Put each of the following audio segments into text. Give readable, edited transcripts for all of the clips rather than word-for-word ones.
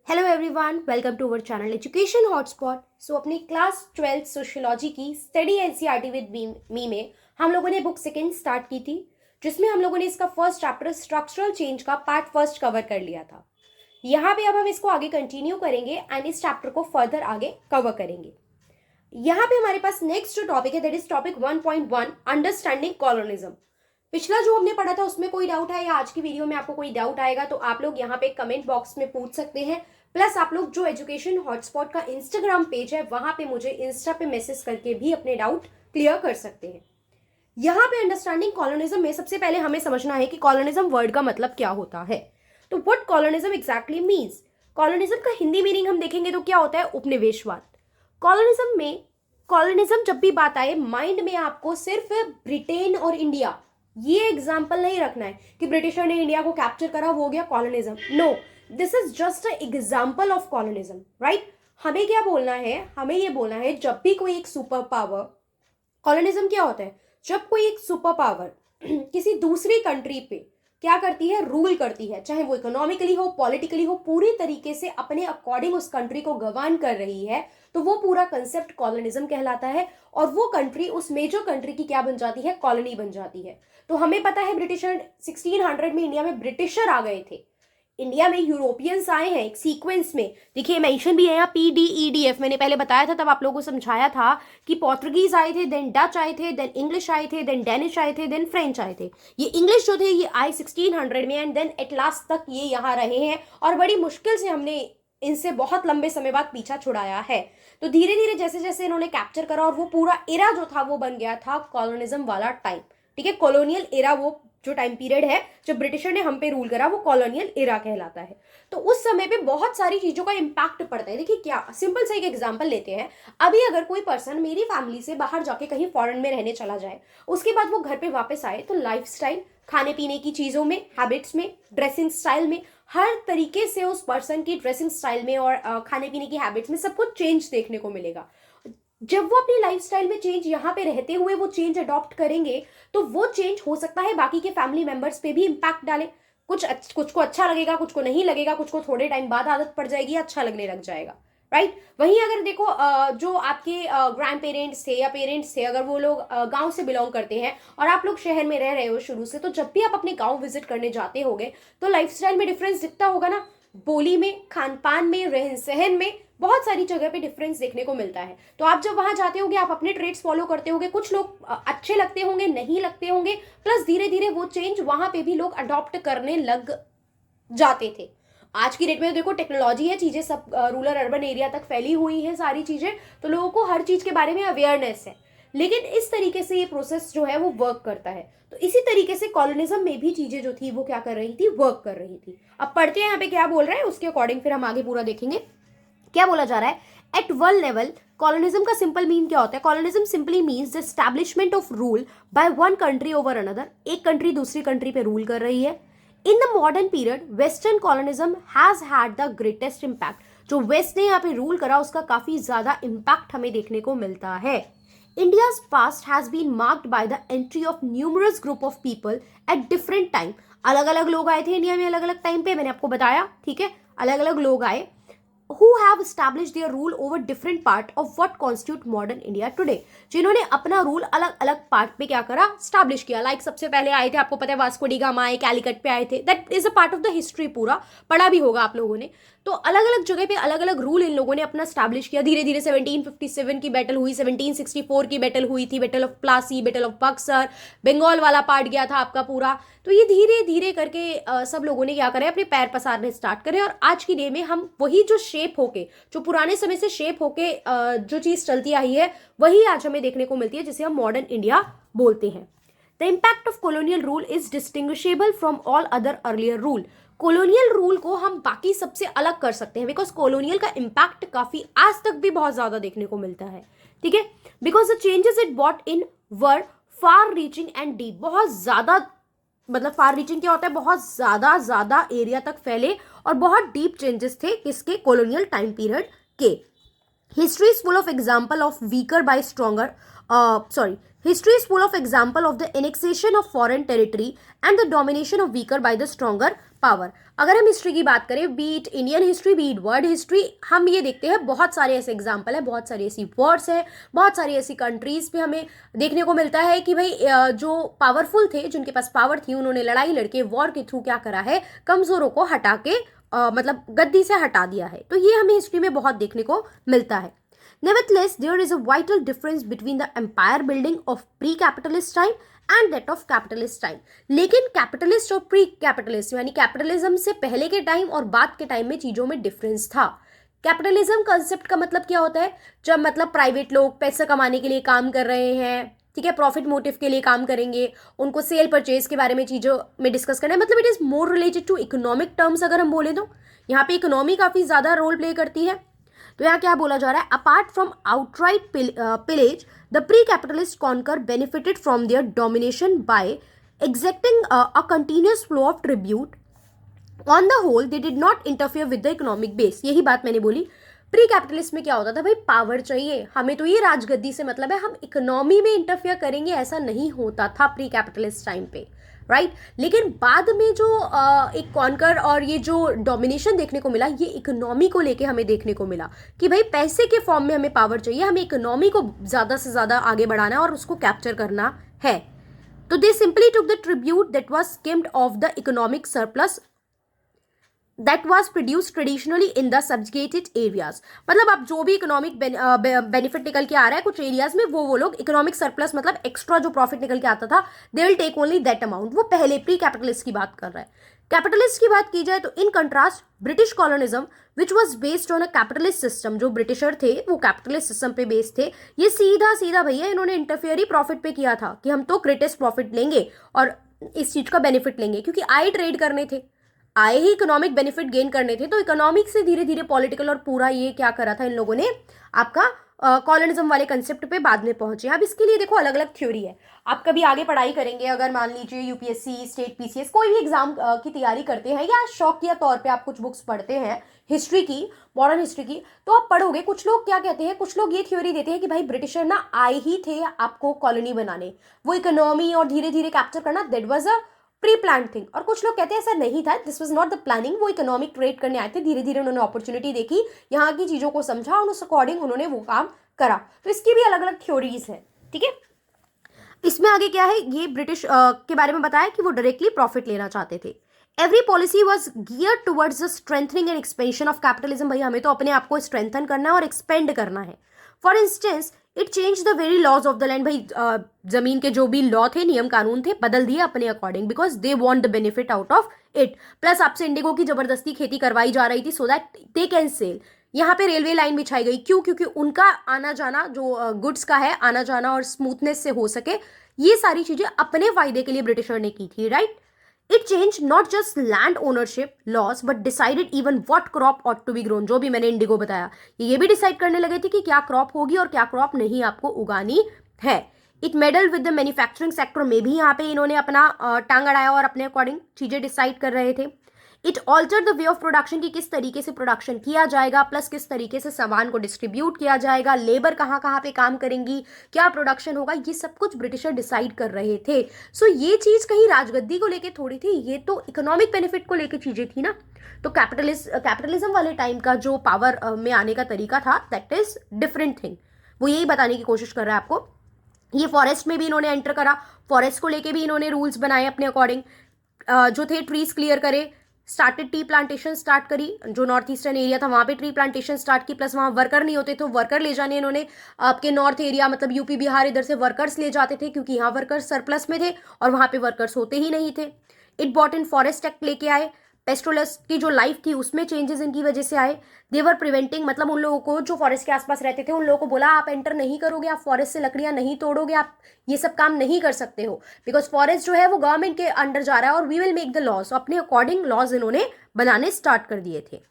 Hello everyone, welcome to our channel education hotspot. So अपनी class 12 sociology की study NCERT with me में हम लोगों ने बुक सेकेंड स्टार्ट की थी, जिसमें हम लोगों ने इसका फर्स्ट चैप्टर स्ट्रक्चरल चेंज का पार्ट फर्स्ट कवर कर लिया था। यहाँ पे अब हम इसको आगे कंटिन्यू करेंगे एंड इस चैप्टर को फर्दर आगे कवर करेंगे। यहाँ पे हमारे पास नेक्स्ट जो टॉपिक है that is topic 1.1 understanding colonialism. पिछला जो हमने पढ़ा था उसमें कोई डाउट है या आज की वीडियो में आपको कोई डाउट आएगा तो आप लोग यहाँ पे कमेंट बॉक्स में पूछ सकते हैं। प्लस आप लोग जो एजुकेशन हॉटस्पॉट का इंस्टाग्राम पेज है वहां पे मुझे इंस्टा पे मैसेज करके भी अपने डाउट क्लियर कर सकते हैं। यहाँ पे अंडरस्टैंडिंग कॉलोनिज्म में सबसे पहले हमें समझना है कि कॉलोनिज्म वर्ड का मतलब क्या होता है। तो what colonialism exactly means, colonialism का हिंदी मीनिंग हम देखेंगे तो क्या होता है, उपनिवेशवाद। कॉलोनिज्म जब भी बात आए माइंड में आपको सिर्फ ब्रिटेन और इंडिया ये एग्जाम्पल नहीं रखना है कि ब्रिटिशर ने इंडिया को कैप्चर करा वो हो गया colonialism. No, this is just a example of colonialism, right. हमें क्या बोलना है, हमें ये बोलना है जब भी कोई एक सुपर पावर, कॉलोनिज्म क्या होता है, जब कोई एक सुपर पावर किसी दूसरी कंट्री पे क्या करती है, रूल करती है, चाहे वो इकोनॉमिकली हो, पॉलिटिकली हो, पूरी तरीके से अपने अकॉर्डिंग उस कंट्री को गवर्न कर रही है, तो वो पूरा कंसेप्ट कॉलोनिज्म कहलाता है। और वो कंट्री उस मेजर कंट्री की क्या बन जाती है, कॉलोनी बन जाती है। तो हमें पता है ब्रिटिशर 1600 में इंडिया में ब्रिटिशर आ गए थे, इंडिया में यूरोपियंस आए हैं एक सीक्वेंस में। देखिए मेंशन भी है यहाँ PDEDF, मैंने पहले बताया था, तब आप लोगों को समझाया था कि पोर्तुगीज आए थे, देन डच आए थे, देन इंग्लिश आए थे, देन डेनिश आए थे, देन फ्रेंच आए थे। ये इंग्लिश जो थे ये आए 1600 में एंड देन एट लास्ट तक ये यहाँ रहे हैं और बड़ी मुश्किल से हमने इनसे बहुत लंबे समय बाद पीछा छुड़ाया है। तो धीरे धीरे जैसे जैसे इन्होंने कैप्चर करा और वो पूरा एरा जो था वो बन गया था कॉलोनिज्म वाला टाइम। ठीक है, कॉलोनियल एरा, वो जो टाइम पीरियड है जब ब्रिटिशर ने हम पे रूल करा वो कॉलोनियल एरा कहलाता है। तो उस समय पे बहुत सारी चीजों का इंपैक्ट पड़ता है। देखिए क्या सिंपल सा एक एग्जांपल लेते हैं, अभी अगर कोई पर्सन मेरी फैमिली से बाहर जाके कहीं फॉरेन में रहने चला जाए, उसके बाद वो घर पे वापस आए, तो लाइफस्टाइल, खाने पीने की चीजों में, हैबिट्स में, ड्रेसिंग स्टाइल में, हर तरीके से उस पर्सन की ड्रेसिंग स्टाइल में और खाने पीने की हैबिट्स में सब कुछ चेंज देखने को मिलेगा। जब वो अपनी लाइफस्टाइल में चेंज यहाँ पे रहते हुए वो चेंज अडॉप्ट करेंगे तो वो चेंज हो सकता है बाकी के फैमिली मेंबर्स पे भी इम्पैक्ट डाले। कुछ को अच्छा लगेगा, कुछ को नहीं लगेगा, कुछ को थोड़े टाइम बाद आदत पड़ जाएगी, अच्छा लगने लग जाएगा, राइट। वहीं अगर देखो जो आपके ग्रैंड पेरेंट्स थे या पेरेंट्स थे, अगर वो लोग गांव से बिलोंग करते हैं और आप लोग शहर में रह रहे हो शुरू से, तो जब भी आप अपने गांव विजिट करने जाते होगे तो लाइफस्टाइल में डिफरेंस दिखता होगा ना, बोली में, खान पान में, रहन सहन में, बहुत सारी जगह पे डिफरेंस देखने को मिलता है। तो आप जब वहां जाते होंगे आप अपने ट्रेड्स फॉलो करते होंगे, कुछ लोग अच्छे लगते होंगे, नहीं लगते होंगे, प्लस धीरे धीरे वो चेंज वहां पे भी लोग अडॉप्ट करने लग जाते थे। आज की डेट में देखो टेक्नोलॉजी है, चीजें सब रूरल अर्बन एरिया तक फैली हुई हैं सारी चीजें, तो लोगों को हर चीज के बारे में अवेयरनेस है। लेकिन इस तरीके से ये प्रोसेस जो है वो वर्क करता है। तो इसी तरीके से कॉलोनिज्म में भी चीजें जो थी वो क्या कर रही थी, वर्क कर रही थी। अब पढ़ते हैं यहाँ पे क्या बोल रहा है, उसके अकॉर्डिंग फिर हम आगे पूरा देखेंगे क्या बोला जा रहा है। एट वर्ल्ड लेवल कॉलोनिज्म का सिंपल मीन क्या होता है, colonialism simply means the establishment of rule by one country over another. एक कंट्री दूसरी कंट्री पे रूल कर रही है। In the modern period western colonialism has had the greatest impact. जो वेस्ट ने यहाँ पे रूल करा उसका काफी ज्यादा इम्पैक्ट हमें देखने को मिलता है। India's past has been marked by the entry of numerous group of people at different time। अलग अलग लोग आए थे इंडिया में अलग अलग टाइम पे, मैंने आपको बताया, ठीक है, अलग अलग लोग आए who have established their rule over different part of what constitute modern India today। जिन्होंने अपना रूल अलग अलग पार्ट पे क्या करा, स्टैब्लिश किया। लाइक सबसे पहले आए थे, आपको पता है वास्को डी गामा आए, कैलिकट पे आए थे, that is a part of the history, पूरा पढ़ा भी होगा आप लोगों ने। तो अलग अलग जगह पे अलग अलग रूल इन लोगों ने अपना स्टैब्लिश किया। धीरे धीरे 1757 की बैटल हुई, 1764 की बैटल हुई थी, battle of Plassey, battle of Buxar, Bengal वाला पार्ट गया था आपका पूरा। तो ये धीरे धीरे करके सब लोगों ने क्या करे, अपने पैर पसारने स्टार्ट करे और आज की डे में हम वही जो शेप होके, जो पुराने समय से शेप होके जो चीज चलती आई है वही आज हमें देखने को मिलती है, जिसे हम मॉडर्न इंडिया बोलते हैं। The impact of colonial rule is distinguishable from all other earlier rule. Colonial rule को हम बाकी सबसे अलग कर सकते हैं बिकॉज कॉलोनियल का इम्पैक्ट काफी आज तक भी बहुत ज्यादा देखने को मिलता है, ठीक है। Because the changes it brought in were far reaching and deep. बहुत ज्यादा, मतलब फार रीचिंग क्या होता है, बहुत ज्यादा ज्यादा एरिया तक फैले और बहुत डीप चेंजेस थे किसके, कॉलोनियल टाइम पीरियड के। History is full of example of weaker by stronger, history is full of example of the annexation of foreign territory and the domination of weaker by the stronger power. अगर हम history की बात करें, be it Indian history, be it world history, हम ये देखते हैं बहुत सारे ऐसे एग्जाम्पल है, बहुत सारी ऐसी वॉर्स है, बहुत सारी ऐसी कंट्रीज पे हमें देखने को मिलता है कि भाई जो पावरफुल थे, जिनके पास पावर थी, उन्होंने लड़ाई लड़के वॉर के थ्रू क्या करा है, कमजोरों को हटा के मतलब गद्दी से हटा दिया है। तो ये हमें हिस्ट्री में बहुत देखने को मिलता है। Nevertheless, there is a vital difference between the empire building of pre-capitalist time and that of capitalist time. लेकिन कैपिटलिस्ट और प्री कैपिटलिस्ट यानी कैपिटलिज्म से पहले के टाइम और बाद के टाइम में चीज़ों में डिफरेंस था। कैपिटलिज्म कंसेप्ट का मतलब क्या होता है, जब मतलब प्राइवेट लोग पैसा कमाने के लिए काम कर रहे हैं, ठीक है, प्रॉफिट मोटिव के लिए काम करेंगे, उनको सेल परचेज के बारे में चीज़ों में डिस्कस करना है, मतलब it is more related to economic terms. अगर हम बोले तो यहाँ पे इकोनॉमी काफ़ी ज़्यादा रोल प्ले करती है। तो यहाँ क्या बोला जा रहा है, apart from outright pillage the pre capitalist conquer benefited from their domination by exacting a continuous flow of tribute. On the whole they did not interfere with the economic base. यही बात मैंने बोली, प्री कैपिटलिस्ट में क्या होता था, भाई power चाहिए हमें, तो ये राजगद्दी से मतलब है, हम इकोनॉमी में इंटरफेयर करेंगे, ऐसा नहीं होता था प्री कैपिटलिस्ट टाइम पे, राइट। लेकिन बाद में जो एक कॉन्कर और ये जो डोमिनेशन देखने को मिला, ये इकोनॉमी को लेके हमें देखने को मिला कि भाई पैसे के फॉर्म में हमें पावर चाहिए, हमें इकोनॉमी को ज़्यादा से ज़्यादा आगे बढ़ाना है और उसको कैप्चर करना है। तो दे simply took the tribute that was skimmed of the economic surplus that was produced traditionally in the subjugated areas। मतलब अब जो भी इकोनॉमिक बेनिफिट निकल के आ रहा है कुछ एरियाज में, वो लोग इकोनॉमिक सरप्लस मतलब एक्स्ट्रा जो प्रॉफिट निकल के आता था, they will take only that amount. वो पहले प्री कैपिटलिस्ट की बात कर रहा है। कैपिटलिस्ट की बात की जाए तो in contrast British colonialism which was based on a capitalist system, जो ब्रिटिशर थे वो कैपिटलिस्ट सिस्टम पे बेस्ड थे। ये सीधा सीधा भैया इन्होंने इंटरफेयर ही प्रॉफिट पे किया था कि हम तो ग्रेटेस्ट प्रॉफिट लेंगे और इस चीज का बेनिफिट लेंगे, क्योंकि आए ट्रेड करने थे, आए ही इकोनॉमिक बेनिफिट गेन करने थे। तो इकोनॉमिक से धीरे धीरे पॉलिटिकल और पूरा ये क्या करा था इन लोगों ने, आपका कॉलोनिज्म वाले कंसेप्ट पे बाद में पहुंचे। अब इसके लिए देखो अलग अलग थ्योरी है। आप कभी आगे पढ़ाई करेंगे, अगर मान लीजिए यूपीएससी, स्टेट पीसीएस, कोई भी एग्जाम की तैयारी करते हैं या शौकिया तौर पे आप कुछ बुक्स पढ़ते हैं हिस्ट्री की, मॉडर्न हिस्ट्री की, तो आप पढ़ोगे कुछ लोग क्या कहते हैं, कुछ लोग ये थ्योरी देते हैं कि भाई ब्रिटिशर ना आए ही थे आपको कॉलोनी बनाने, वो इकोनॉमी और धीरे धीरे कैप्चर करना, that was a pre plan thing. और कुछ लोग कहते हैं ऐसा नहीं था, this was not the planning, वो इकोनॉमिक ट्रेड करने आए थे, धीरे धीरे उन्होंने अपॉर्चुनिटी देखी, यहाँ की चीजों को समझा और उस अकॉर्डिंग उन्होंने वो काम करा। तो इसकी भी अलग अलग थ्योरीज है, ठीक है। इसमें आगे क्या है, ये ब्रिटिश के बारे में बताया कि वो डायरेक्टली प्रॉफिट लेना चाहते थे। Every policy was gear towards the strengthening and expansion of capitalism. भाई हमें तो अपने आप को स्ट्रेंथन करना है और एक्सपेंड करना है। For instance it change the very laws of the land. भाई जमीन के जो भी लॉ थे, नियम कानून थे, बदल दिए अपने according, because they want the benefit out of it. Plus आपसे इंडिगो की जबरदस्ती खेती करवाई जा रही थी so that they can sell. यहाँ पे रेलवे लाइन बिछाई गई, क्यों, क्योंकि उनका आना जाना जो गुड्स का है, आना जाना और स्मूथनेस से हो सके, ये सारी चीजें अपने फायदे के लिए ब्रिटिशर ने की थी, right. It change not just land ownership laws but decided even what crop ought to be grown. जो भी मैंने इंडिगो बताया, ये भी डिसाइड करने लगे थे कि क्या क्रॉप होगी और क्या क्रॉप नहीं आपको उगानी है। It medal with the manufacturing sector में भी यहाँ पे इन्होंने अपना टांग अड़ाया और अपने अकॉर्डिंग चीजें डिसाइड कर रहे थे। It alter the way of production, की किस तरीके से प्रोडक्शन किया जाएगा, प्लस किस तरीके से सामान को डिस्ट्रीब्यूट किया जाएगा, लेबर कहाँ कहाँ पे काम करेंगी, क्या प्रोडक्शन होगा, ये सब कुछ ब्रिटिशर डिसाइड कर रहे थे। सो ये चीज कहीं राजगद्दी को लेके थोड़ी थी, ये तो इकोनॉमिक बेनिफिट को लेके चीजें थी ना। तो कैपिटलिज्म वाले टाइम का जो पावर में आने का तरीका था, दैट इज डिफरेंट थिंग। वो यही बताने की कोशिश कर रहा है आपको। ये फॉरेस्ट में भी इन्होंने एंटर करा, फॉरेस्ट को लेके भी इन्होंने रूल्स बनाए अपने अकॉर्डिंग, जो थे ट्रीज क्लियर करे, स्टार्टेड टी प्लांटेशन स्टार्ट करी, जो नॉर्थ ईस्टर्न एरिया था वहाँ पे ट्री प्लांटेशन स्टार्ट की, प्लस वहाँ वर्कर नहीं होते तो वर्कर ले जाने इन्होंने, आपके नॉर्थ एरिया मतलब यूपी बिहार इधर से वर्कर्स ले जाते थे, क्योंकि यहाँ वर्कर्स सरप्लस में थे और वहाँ पे वर्कर्स होते ही नहीं थे। It brought in forest act लेके आए, पेस्टोलस की जो लाइफ थी उसमें चेंजेस इनकी वजह से आए। देवर प्रिवेंटिंग, मतलब उन लोगों को जो फॉरेस्ट के आसपास रहते थे उन लोगों को बोला आप एंटर नहीं करोगे, आप फॉरेस्ट से लकड़ियां नहीं तोड़ोगे, आप ये सब काम नहीं कर सकते हो, बिकॉज फॉरेस्ट जो है वो गवर्नमेंट के अंडर जा रहा है और we will make the laws. अपने अकॉर्डिंग लॉज इन्होंने बनाने स्टार्ट कर दिए थे।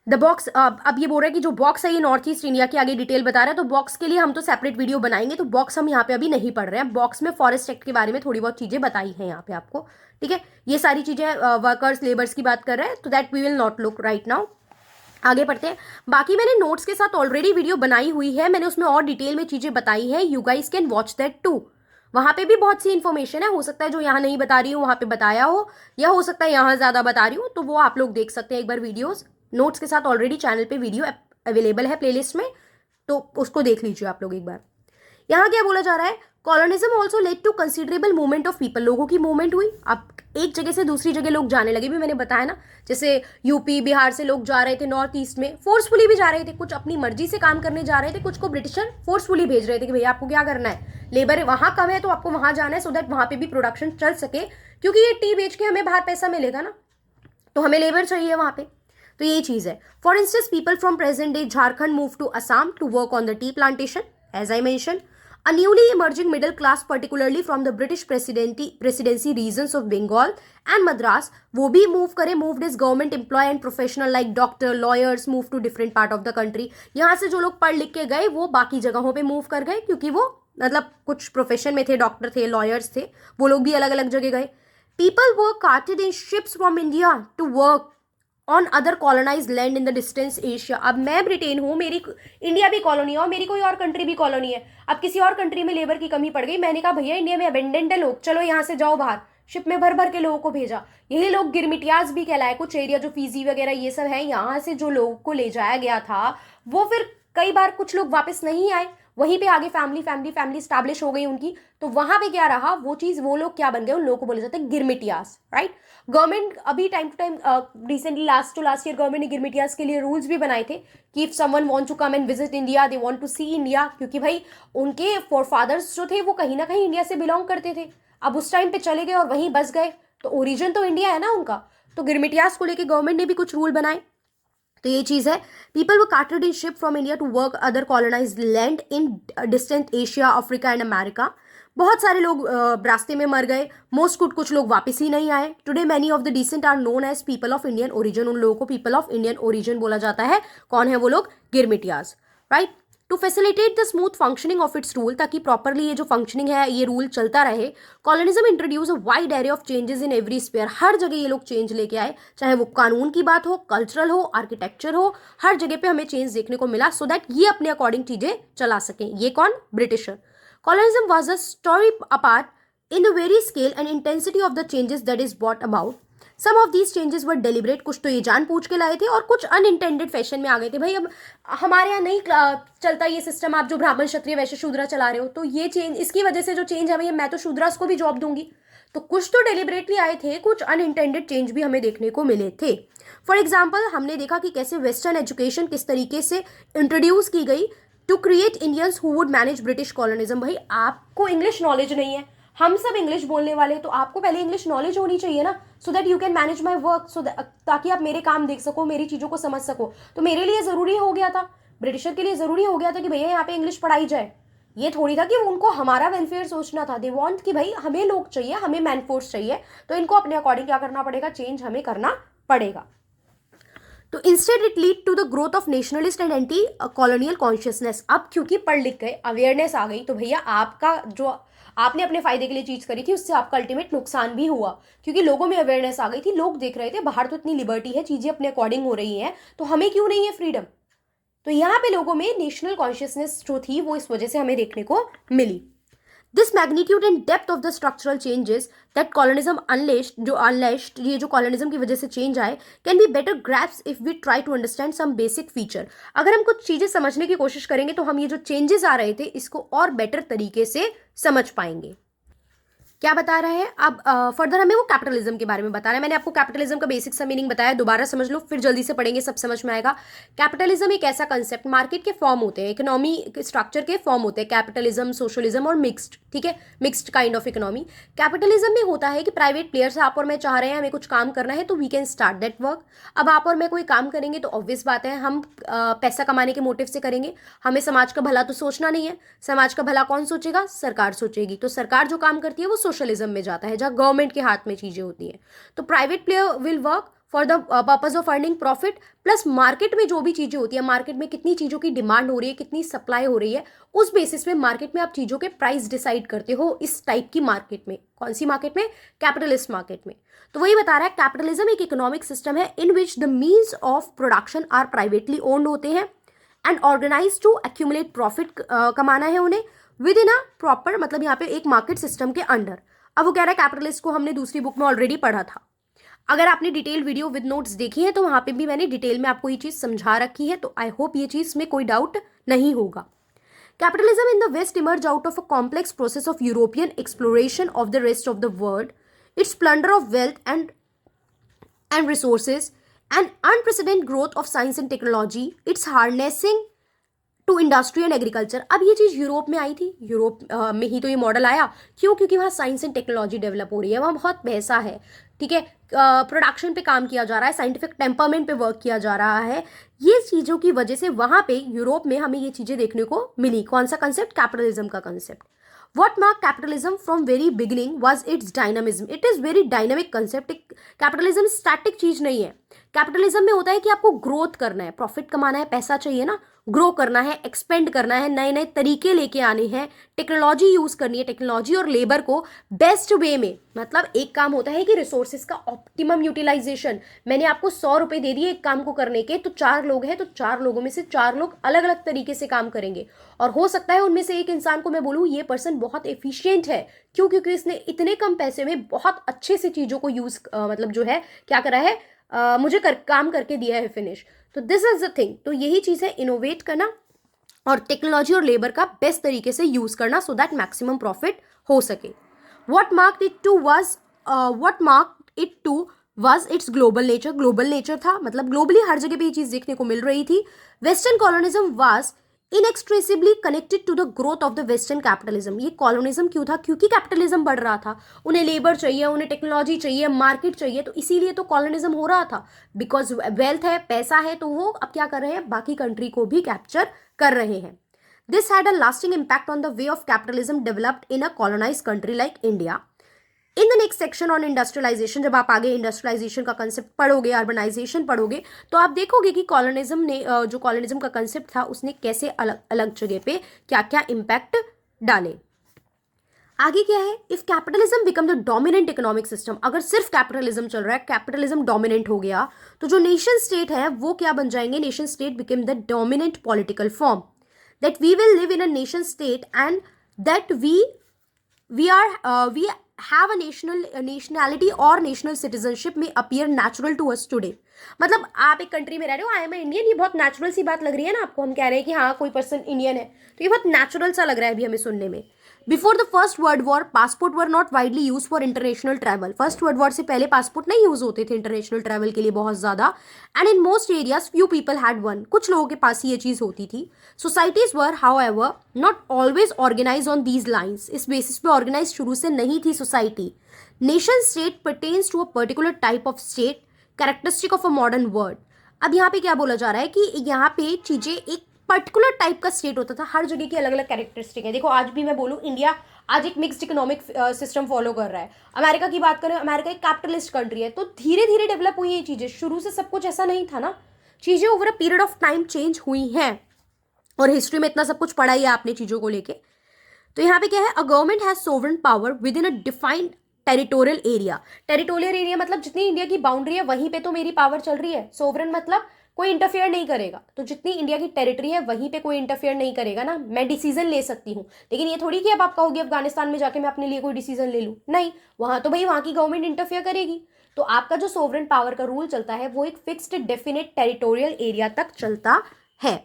द बॉक्स, अब ये बोल रहा है कि जो बॉक्स है ये नॉर्थ ईस्ट इंडिया की आगे डिटेल बता रहा है, तो बॉक्स के लिए हम तो सेपरेट वीडियो बनाएंगे, तो बॉक्स हम यहाँ पे अभी नहीं पढ़ रहे हैं। बॉक्स में फॉरेस्ट एक्ट के बारे में थोड़ी बहुत चीजें बताई हैं यहाँ पे आपको, ठीक है। ये सारी चीजें वर्कर्स लेबर्स की बात कर रहे हैं, तो that we will not look right now. आगे पढ़ते हैं। बाकी मैंने नोट्स के साथ ऑलरेडी वीडियो बनाई हुई है, मैंने उसमें और डिटेल में चीजें बताई हैं, you guys can watch that too. वहाँ पे भी बहुत सी इन्फॉर्मेशन है, हो सकता है जो यहाँ नहीं बता रही हूँ वहाँ पे बताया हो, या हो सकता है यहाँ ज़्यादा बता रही हूँ, तो वो आप लोग देख सकते हैं एक बार वीडियोस नोट्स के साथ। ऑलरेडी चैनल पे वीडियो अवेलेबल है प्लेलिस्ट में, तो उसको देख लीजिए आप लोग एक बार। यहाँ क्या बोला जा रहा है, colonialism also led to considerable movement of people, लोगों की मूवमेंट हुई। अब एक जगह से दूसरी जगह लोग जाने लगे भी, मैंने बताया ना, जैसे यूपी बिहार से लोग जा रहे थे नॉर्थ ईस्ट में, फोर्सफुली भी जा रहे थे, कुछ अपनी मर्जी से काम करने जा रहे थे, कुछ को ब्रिटिशर फोर्सफुली भेज रहे थे कि भैया आपको क्या करना है, लेबर वहां कम है तो आपको वहां जाना है, सो दैट वहां पे भी प्रोडक्शन चल सके, क्योंकि ये टी बेच के हमें बाहर पैसा मिलेगा ना, तो हमें लेबर चाहिए वहां पे। तो यही चीज है। For instance people from present day Jharkhand move to Assam to work on the tea plantation, as I mention. A newly emerging middle class, particularly from the British presidency regions of Bengal and Madras, वो भी move करे, moved as government employee and professional like doctor, lawyers, move to different part of the country। यहाँ से जो लोग पढ़ लिख के गए वो बाकी जगहों पे move कर गए, क्योंकि वो मतलब कुछ प्रोफेशन में थे, डॉक्टर थे, लॉयर्स थे, वो लोग भी अलग अलग जगह गए। People were carted in ships from India to work on other colonise land in the distance Asia. अब मैं ब्रिटेन हूँ, मेरी इंडिया भी कॉलोनी है और मेरी कोई और कंट्री भी कॉलोनी है। अब किसी और कंट्री में लेबर की कमी पड़ गई, मैंने कहा भैया इंडिया में अबेंडेंट है लोग, चलो यहाँ से जाओ बाहर, शिप में भर भर के लोगों को भेजा। यही लोग गिरमिटियाज भी कहलाए। कुछ एरिया जो फीजी वगैरह ये सब है, यहाँ से जो लोगों को ले जाया गया था वो फिर कई बार कुछ लोग वापस नहीं आए, वहीं पे आगे फैमिली स्टैब्लिश हो गई उनकी, तो वहां पे क्या रहा वो चीज, वो लोग क्या बन गए, उन लोगों को बोले जाते हैं गिरमिटियास, राइट। गवर्नमेंट अभी time to time recently last year government ने गिरमिटियास के लिए रूल्स भी बनाए थे कि if someone want to come and visit India, they want to see India, क्योंकि भाई उनके फोरफादर्स जो थे वो कहीं ना कहीं इंडिया से बिलोंग करते थे। अब उस टाइम पे चले गए और वहीं बस गए, तो ओरिजिन तो इंडिया है ना उनका। तो गिरमिटियास को लेकर गवर्नमेंट ने भी कुछ रूल बनाए। तो ये चीज है। People were carted in ship from India to work other colonised land in distant Asia, Africa and America. बहुत सारे लोग रास्ते में मर गए, मोस्ट कुछ लोग वापस ही नहीं आए। Today many of the descent are known as people of Indian origin, उन लोगों को पीपल ऑफ इंडियन ओरिजिन बोला जाता है। कौन है वो लोग? Girmitiyas, right. To facilitate the smooth functioning of its rule, ताकि प्रॉपरली ये जो फंक्शनिंग है ये रूल चलता रहे, colonialism introduce a wide area of changes in every sphere. हर जगह ये लोग चेंज लेके आए, चाहे वो कानून की बात हो, कल्चरल हो, आर्किटेक्चर हो, हर जगह पे हमें चेंज देखने को मिला, सो दैट ये अपने अकॉर्डिंग चीजें चला सकें। ये कौन? Britisher. Colonialism was a story apart in the very scale and intensity of the changes that is brought about. Some of these changes were deliberate, कुछ तो ये जान पूछ के लाए थे और कुछ अनइंटेंडेड फैशन में आ गए थे। भाई अब हमारे यहाँ नहीं चलता ये सिस्टम, आप जो ब्राह्मण क्षत्रिय वैश्य शूद्रा चला रहे हो, तो ये चेंज, इसकी वजह से जो चेंज है भैया मैं तो शूद्रास को भी जॉब दूंगी। तो कुछ तो डेलिबरेटली आए थे, कुछ अनइंटेंडेड चेंज भी हमें देखने को मिले थे। फॉर एग्जाम्पल हमने देखा कि कैसे वेस्टर्न एजुकेशन किस तरीके से इंट्रोड्यूस की गई to create Indians who would manage British colonialism. भाई आपको इंग्लिश नॉलेज नहीं है, हम सब इंग्लिश बोलने वाले, तो आपको पहले इंग्लिश नॉलेज होनी चाहिए ना, so that you can manage my work, ताकि आप मेरे काम देख सको, मेरी चीज़ों को समझ सको। तो मेरे लिए ज़रूरी हो गया था, ब्रिटिशर के लिए ज़रूरी हो गया था कि भैया यहाँ पे इंग्लिश पढ़ाई जाए। ये थोड़ी था कि उनको हमारा वेलफेयर सोचना था। दे वांट कि भाई हमें लोग चाहिए, हमें मैन फोर्स चाहिए, तो इनको अपने अकॉर्डिंग क्या करना पड़ेगा, चेंज हमें करना पड़ेगा। तो instead it lead to the growth of nationalist and anti colonial consciousness. अब क्योंकि पढ़ लिख गए, अवेयरनेस आ गई, तो भैया आपका जो आपने अपने फायदे के लिए चीज करी थी उससे आपका अल्टीमेट नुकसान भी हुआ, क्योंकि लोगों में अवेयरनेस आ गई थी, लोग देख रहे थे बाहर तो इतनी लिबर्टी है, चीजें अपने अकॉर्डिंग हो रही हैं, तो हमें क्यों नहीं है फ्रीडम। तो यहाँ पे लोगों में नेशनल कॉन्शियसनेस जो थी वो इस वजह से हमें देखने को मिली। This magnitude and depth of the structural changes that colonialism unleashed, ये जो कॉलोनिज्म की वजह से चेंज आए, can be better grasped if we try to understand some basic feature. अगर हम कुछ चीजें समझने की कोशिश करेंगे तो हम ये जो चेंजेस आ रहे थे इसको और बेटर तरीके से समझ पाएंगे। क्या बता रहा है अब फर्दर हमें वो कैपिटलिज्म के बारे में बता रहा है। मैंने आपको कैपिटलिज्म का बेसिक सा मीनिंग बताया, दोबारा समझ लो, फिर जल्दी से पढ़ेंगे सब समझ में आएगा। कैपिटलिज्म एक ऐसा कंसेप्ट, मार्केट के फॉर्म होते हैं, इकोनॉमी स्ट्रक्चर के फॉर्म होते हैं, कैपिटलिज्म, सोशलिज्म और मिक्स्ड, ठीक है, mixed kind of economy. Capitalism में होता है कि प्राइवेट प्लेयर्स, आप और मैं चाह रहे हैं हमें कुछ काम करना है तो we can start that work. अब आप और मैं कोई काम करेंगे तो ऑब्वियस बात है हम पैसा कमाने के मोटिव से करेंगे, हमें समाज का भला तो सोचना नहीं है। समाज का भला कौन सोचेगा? सरकार सोचेगी। तो सरकार जो काम करती है वो सोशलिज्म में जाता है, जहाँ गवर्नमेंट के हाथ में चीजें होती हैं। तो private player will work for the purpose of earning profit, plus market में जो भी चीजें होती है, मार्केट में कितनी चीजों की डिमांड हो रही है, कितनी सप्लाई हो रही है, उस बेसिस पे मार्केट में आप चीजों के प्राइस डिसाइड करते हो। इस टाइप की मार्केट में, कौन सी मार्केट में? कैपिटलिस्ट मार्केट में। तो वही बता रहा है, कैपिटलिज्म एक इकोनॉमिक सिस्टम है in which the means of production are privately owned होते हैं and organised to accumulate profit, कमाना है उन्हें, विद इन अ प्रॉपर, मतलब यहाँ पे एक मार्केट सिस्टम के अंडर। अब वो कह रहा है कैपिटलिस्ट को हमने दूसरी बुक में ऑलरेडी पढ़ा था। अगर आपने डिटेल वीडियो विद नोट्स देखी है तो वहां पे भी मैंने डिटेल में आपको ये चीज समझा रखी है, तो आई होप ये चीज में कोई डाउट नहीं होगा। Capitalism in the West emerged out of a complex process of European exploration of the rest of the world, its plunder of wealth and resources, and unprecedented growth of science and technology, its harnessing to industry and agriculture. अब ये चीज़ Europe में आई थी, Europe में ही तो ये model आया। क्यों? क्योंकि वहाँ साइंस एंड टेक्नोलॉजी डेवलप हो रही है, वहाँ बहुत पैसा है, ठीक है, प्रोडक्शन पे काम किया जा रहा है, साइंटिफिक टेम्परमेंट पे वर्क किया जा रहा है। ये चीज़ों की वजह से वहाँ पे यूरोप में हमें ये चीज़ें देखने को मिली। कौन सा कंसेप्ट? कैपिटलिज्म का concept. What marked capitalism from very beginning was its dynamism. It is very dynamic concept. Capitalism static चीज नहीं है। कैपिटलिज्म में होता है कि आपको ग्रोथ करना है, प्रॉफिट कमाना है, पैसा चाहिए ना, ग्रो करना है, एक्सपेंड करना है, नए नए तरीके लेके आने हैं, टेक्नोलॉजी यूज करनी है, टेक्नोलॉजी और लेबर को बेस्ट वे में। मतलब एक काम होता है कि रिसोर्सेज का ऑप्टिमम यूटिलाइजेशन। मैंने आपको 100 रुपए दे दिए एक काम को करने के, तो 4 लोग हैं, तो 4 लोगों में से 4 लोग अलग अलग तरीके से काम करेंगे, और हो सकता है उनमें से एक इंसान को मैं बोलूँ ये पर्सन बहुत एफिशिएंट है। क्यों? क्योंकि इसने इतने कम पैसे में बहुत अच्छे से चीज़ों को यूज मतलब जो है क्या करा है, मुझे काम करके दिया है फिनिश। तो दिस इज द थिंग। तो यही चीज़ है, इनोवेट करना और टेक्नोलॉजी और लेबर का बेस्ट तरीके से यूज करना सो दैट मैक्सिमम प्रॉफिट हो सके। What marked it too was its global nature. Global nature था, मतलब ग्लोबली हर जगह पे ये चीज देखने को मिल रही थी। Western colonialism was inextricably connected to the growth of the western capitalism. ये कॉलोनिज्म क्यों था? क्योंकि कैपिटलिज्म बढ़ रहा था, उन्हें लेबर चाहिए, उन्हें टेक्नोलॉजी चाहिए, मार्केट चाहिए, तो इसीलिए तो कॉलोनिज्म हो रहा था। बिकॉज वेल्थ है, पैसा है, तो वो अब क्या कर रहे हैं, बाकी कंट्री को भी कैप्चर कर रहे हैं। This had a lasting impact on the way of capitalism developed in a colonised country like India. In the next section on industrialisation, जब आप आगे इंडस्ट्रियलाइजेशन का कंसेप्ट पढ़ोगे, अर्बनाइजेशन पढ़ोगे, तो आप देखोगे कि कॉलोनिज्म ने जो कॉलोनिज्म का कंसेप्ट था उसने कैसे अलग अलग जगह पे क्या क्या इम्पैक्ट डाले। आगे क्या है, if capitalism become the dominant economic system. अगर सिर्फ कैपिटलिज्म चल रहा है, कैपिटलिज्म डोमिनेंट हो गया, तो जो नेशन स्टेट है वो क्या बन जाएंगे, nation state become the dominant political form. That we will live in a nation state and that we have a nationality और नेशनल सिटीजनशिप में appear natural to us today। मतलब आप एक कंट्री में रह रहे हो, आई एम इंडियन, ये बहुत नेचुरल सी बात लग रही है ना आपको। हम कह रहे हैं कि हाँ कोई पर्सन इंडियन है, तो ये बहुत नेचुरल सा लग रहा है अभी हमें सुनने में। Before the first world war passport were not widely use for international travel. First world war से पहले पासपोर्ट नहीं यूज होते थे इंटरनेशनल ट्रैवल के लिए बहुत ज्यादा। And in most areas few people had one. कुछ लोगों के पास ही ये चीज होती थी। Societies were however not always organise on these lines. इस बेसिस पे ऑर्गेनाइज शुरू से नहीं थी सोसाइटी। Nation state pertains to a particular type of state, characteristic of a modern world. अब यहाँ पे क्या बोला जा रहा है कि यहाँ पे चीजें एक पर्टिकुलर टाइप का स्टेट होता था, हर जगह की अलग अलग कैरेक्टरिस्टिक है। देखो आज भी मैं बोलूँ, इंडिया आज एक मिक्स्ड इकोनॉमिक सिस्टम फॉलो कर रहा है। अमेरिका की बात करें, अमेरिका एक कैपिटलिस्ट कंट्री है, तो धीरे धीरे डेवलप हुई ये चीजें। शुरू से सब कुछ ऐसा नहीं था ना, चीजें over a period of time change हुई हैं, और हिस्ट्री में इतना सब कुछ पढ़ा ही है आपने चीजों को लेके। तो यहाँ पे क्या है, a government has sovereign power with in a defined territorial area. Territorial area मतलब जितनी इंडिया की बाउंड्री है वहीं पे तो मेरी पावर चल रही है। सोवरेन मतलब कोई इंटरफेयर नहीं करेगा, तो जितनी इंडिया की टेरिटरी है वहीं पे कोई इंटरफेयर नहीं करेगा ना। मैं डिसीजन ले सकती हूँ, लेकिन ये थोड़ी कि अब आप कहोगे अफगानिस्तान में जाके मैं अपने लिए कोई डिसीजन ले लूँ, नहीं, वहां तो भाई वहां की गवर्नमेंट इंटरफेयर करेगी। तो आपका जो सोवरेन पावर का रूल चलता है वो एक फिक्स्ड डेफिनेट टेरिटोरियल एरिया तक चलता है।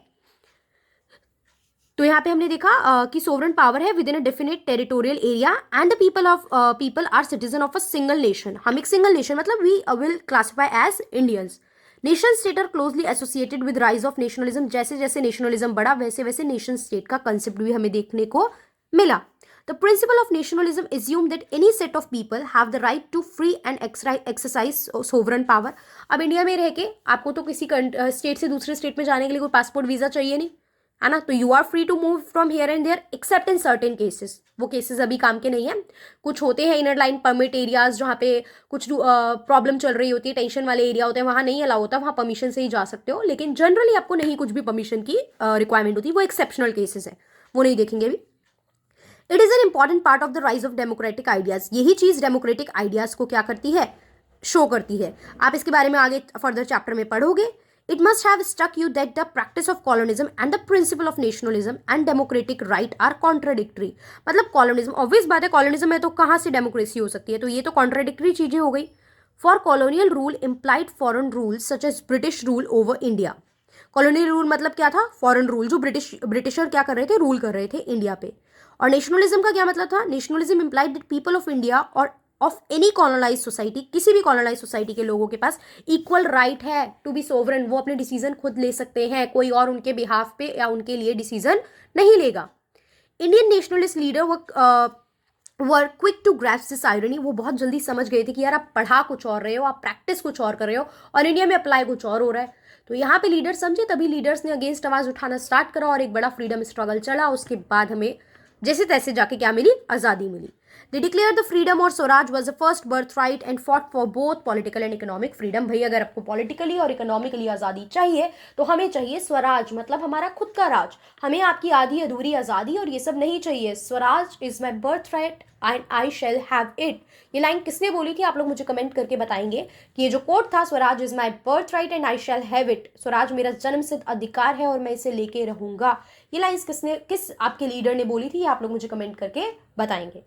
तो यहाँ पे हमने देखा कि सोवरेन पावर है within a definite territorial area and the people are citizen of a single nation. हम एक सिंगल नेशन मतलब we will classify as Indians. Nation state are closely associated with rise of nationalism. जैसे जैसे nationalism बढ़ा वैसे वैसे nation state का concept भी हमें देखने को मिला। The principle of nationalism assume that any set of people have the right to free and exercise sovereign power. अब इंडिया में रह के आपको तो किसी स्टेट से दूसरे स्टेट में जाने के लिए कोई पासपोर्ट वीजा चाहिए नहीं, है ना, तो you are free to move from here and there except in certain cases. वो केसेस अभी काम के नहीं है, कुछ होते हैं इनर लाइन परमिट एरियाज जहाँ पे कुछ प्रॉब्लम चल रही होती है, टेंशन वाले एरिया होते हैं, वहाँ नहीं अलाउ होता, वहाँ परमिशन से ही जा सकते हो, लेकिन जनरली आपको नहीं कुछ भी परमिशन की रिक्वायरमेंट होती है, वो एक्सेप्शनल केसेस है, वो नहीं देखेंगे अभी। It is an important part of the rise of democratic ideas. यही चीज डेमोक्रेटिक आइडियाज को क्या करती है, शो करती है। आप इसके बारे में आगे फर्दर चैप्टर में पढ़ोगे। It must have struck you that the practice of colonialism and the principle of nationalism and democratic right are contradictory. मतलब कॉलोनिज्म, ऑब्वियस बात है कॉलोनिज्म है तो कहाँ से डेमोक्रेसी हो सकती है, तो ये तो कॉन्ट्राडिक्टरी चीजें हो गई. For colonial rule implied foreign rule such as British rule over India. Colonial rule मतलब क्या था, फॉरेन रूल, जो ब्रिटिशर क्या कर रहे थे, रूल कर रहे थे इंडिया पे. और नेशनलिज्म का क्या मतलब था, nationalism implied that people of India और ऑफ एनी कॉलोनाइज सोसाइटी, किसी भी कॉलोनाइज सोसाइटी के लोगों के पास इक्वल राइट है टू बी सोवरन, वो अपने डिसीजन खुद ले सकते हैं, कोई और उनके बिहाफ पे या उनके लिए डिसीजन नहीं लेगा. Indian nationalist leader were quick to grasp this irony. वो बहुत जल्दी समझ गए थे कि यार आप पढ़ा कुछ और रहे हो, आप प्रैक्टिस कुछ और कर रहे हो और इंडिया में अप्लाई कुछ और हो रहा है. तो यहाँ पे लीडर समझे, तभी लीडर्स ने अगेंस्ट आवाज उठाना स्टार्ट करा और एक बड़ा फ्रीडम स्ट्रगल चला. उसके बाद हमें जैसे तैसे जाके क्या मिली, आज़ादी मिली. They declared the freedom और Swaraj was the first birthright and fought for both political and economic freedom. भाई अगर आपको पॉलिटिकली और इकोनॉमिकली आज़ादी चाहिए तो हमें चाहिए स्वराज, मतलब हमारा खुद का राज. हमें आपकी आधी अधूरी आज़ादी और ये सब नहीं चाहिए. Swaraj is my birth right and I shall have it. ये लाइन किसने बोली थी, आप लोग मुझे कमेंट करके बताएंगे कि ये जो कोट था, Swaraj is my birth right and I shall have it, Swaraj मेरा जन्मसिद्ध अधिकार है और मैं इसे लेके रहूंगा. ये लाइन्स किस आपके लीडर ने बोली थी, ये आप लोग मुझे कमेंट करके बताएंगे.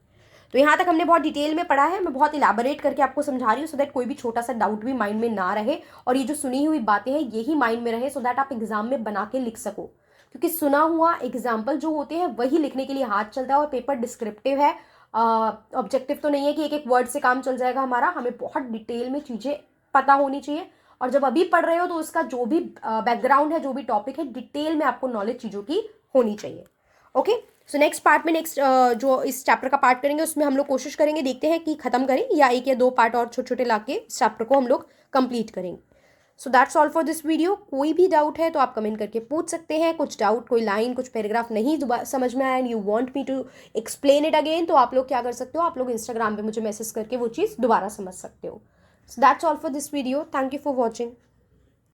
तो यहाँ तक हमने बहुत डिटेल में पढ़ा है, मैं बहुत इलाबोरेट करके आपको समझा रही हूँ सो दैट कोई भी छोटा सा डाउट भी माइंड में ना रहे और ये जो सुनी हुई बातें हैं यही माइंड में रहे सो दैट आप एग्जाम में बना के लिख सको. क्योंकि सुना हुआ एग्जाम्पल जो होते हैं वही लिखने के लिए हाथ चलता है और पेपर डिस्क्रिप्टिव है, ऑब्जेक्टिव तो नहीं है कि एक एक वर्ड से काम चल जाएगा हमारा. हमें बहुत डिटेल में चीज़ें पता होनी चाहिए और जब अभी पढ़ रहे हो तो उसका जो भी बैकग्राउंड है, जो भी टॉपिक है, डिटेल में आपको नॉलेज चीज़ों की होनी चाहिए. ओके, सो नेक्स्ट पार्ट में जो इस चैप्टर का पार्ट करेंगे उसमें हम लोग कोशिश करेंगे, देखते हैं कि खत्म करें या एक या दो पार्ट और छोटे छोटे लाके इस चैप्टर को हम लोग कंप्लीट करेंगे. So that's all for this video. कोई भी डाउट है तो आप कमेंट करके पूछ सकते हैं. कुछ डाउट, कोई लाइन, कुछ पैराग्राफ नहीं समझ में आया and you want me to explain it again, तो आप लोग क्या कर सकते हो, आप लोग इंस्टाग्राम पे मुझे मैसेज करके वो चीज़ दोबारा समझ सकते हो. So that's all for this video. Thank you for watching.